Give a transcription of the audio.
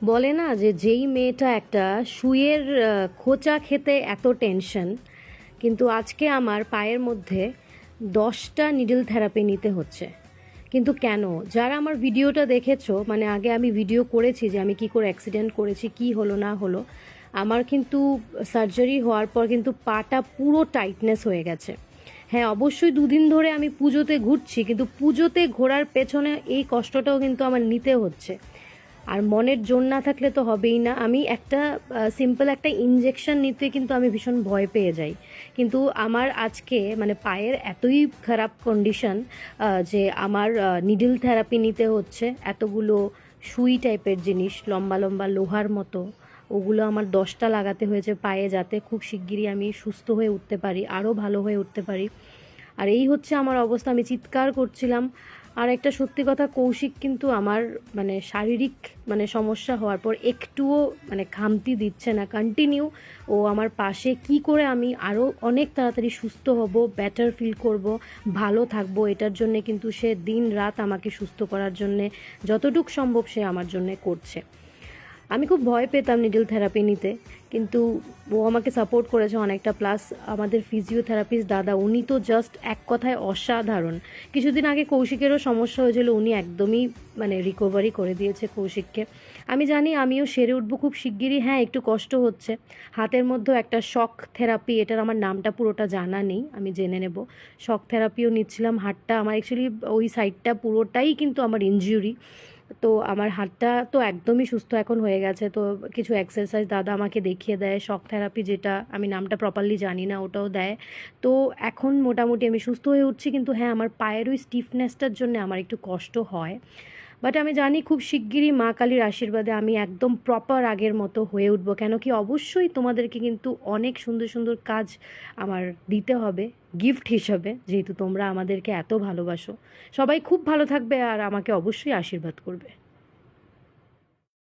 বলে না যে যেই মেয়েটা একটা সুইয়ের খোঁচা খেতে এত টেনশন, কিন্তু আজকে আমার পায়ের মধ্যে 10টা নিডল থেরাপি নিতে হচ্ছে। কিন্তু কেন? যারা আমার ভিডিওটা দেখেছো, মানে আগে আমি ভিডিও করেছি যে আমি কি করে অ্যাক্সিডেন্ট করেছি, কি হলো না হলো, আমার কিন্তু সার্জারি হওয়ার পর কিন্তু পাটা পুরো টাইটনেস হয়ে গেছে। হ্যাঁ, অবশ্যই 2 দিন ধরে আমি পুজোতে ঘুরছি, কিন্তু পুজোতে ঘোরার পেছনে এই কষ্টটাও কিন্তু আমার নিতে হচ্ছে। আর মনের জোর না থাকলে তো হবেই না। আমি একটা সিম্পল একটা ইনজেকশন নিতে কিন্তু আমি ভীষণ ভয় পেয়ে যাই। কিন্তু আমার আজকে মানে পায়ের এতই খারাপ কন্ডিশন যে আমার নিডল থেরাপি নিতে হচ্ছে। এতগুলো সুই টাইপের জিনিস, লম্বা লম্বা লোহার মতো, ওগুলো আমার 10টা লাগাতে হয়েছে পায়ে, যাতে খুব শিগগিরই আমি সুস্থ হয়ে উঠতে পারি, আরও ভালো হয়ে উঠতে পারি। আর এই হচ্ছে আমার অবস্থা, আমি চিৎকার করছিলাম। আর একটা সত্যি কথা, কৌশিক কিন্তু আমার মানে শারীরিক মানে সমস্যা হওয়ার পর একটুও মানে খামতি দিচ্ছে না, কন্টিনিউ ও আমার পাশে, কি করে আমি আরও অনেক তাড়াতাড়ি সুস্থ হব, বেটার ফিল করব, ভালো থাকবো, এটার জন্যে কিন্তু সে দিন রাত আমাকে সুস্থ করার জন্যে যতটুক সম্ভব সে আমার জন্যে করছে। আমি খুব ভয় পেতাম নিডল থেরাপি নিতে, কিন্তু ও আমাকে সাপোর্ট করেছে অনেকটা। প্লাস আমাদের ফিজিওথেরাপিস্ট দাদা, উনি তো জাস্ট এক কথায় অসাধারণ। কিছুদিন আগে কৌশিকেরও সমস্যা হয়েছিল, উনি একদমই মানে রিকভারি করে দিয়েছে কৌশিককে। আমি জানি আমিও সেরে উঠবো খুব শিগগিরই। হ্যাঁ, একটু কষ্ট হচ্ছে। হাতের মধ্যেও একটা শক থেরাপি, এটার আমার নামটা পুরোটা জানা নেই, আমি জেনে নেব। শক থেরাপিও নিচ্ছিলাম। হাতটা আমার অ্যাকচুয়ালি ওই সাইডটা পুরোটাই কিন্তু আমার ইনজুরি। তো আমার হাতটা তো একদমই সুস্থ এখন হয়ে গেছে। তো কিছু এক্সারসাইজ দাদা আমাকে দেখিয়ে দেয়, শক থেরাপি, যেটা আমি নামটা প্রপারলি জানি না, ওটাও দেয়। তো এখন মোটামুটি আমি সুস্থ হয়ে উঠছি। কিন্তু হ্যাঁ, আমার পায়ের ওই স্টিফনেসটার জন্য আমার একটু কষ্ট হয়। বাট আমি জানি খুব শিগগিরই মা কালীর আশীর্বাদে আমি একদম প্রপার আগের মতো হয়ে উঠবো। কেন কি, অবশ্যই তোমাদেরকে কিন্তু অনেক সুন্দর সুন্দর কাজ আমার দিতে হবে গিফট হিসাবে, যেহেতু তোমরা আমাদেরকে এত ভালোবাসো। সবাই খুব ভালো থাকবে আর আমাকে অবশ্যই আশীর্বাদ করবে।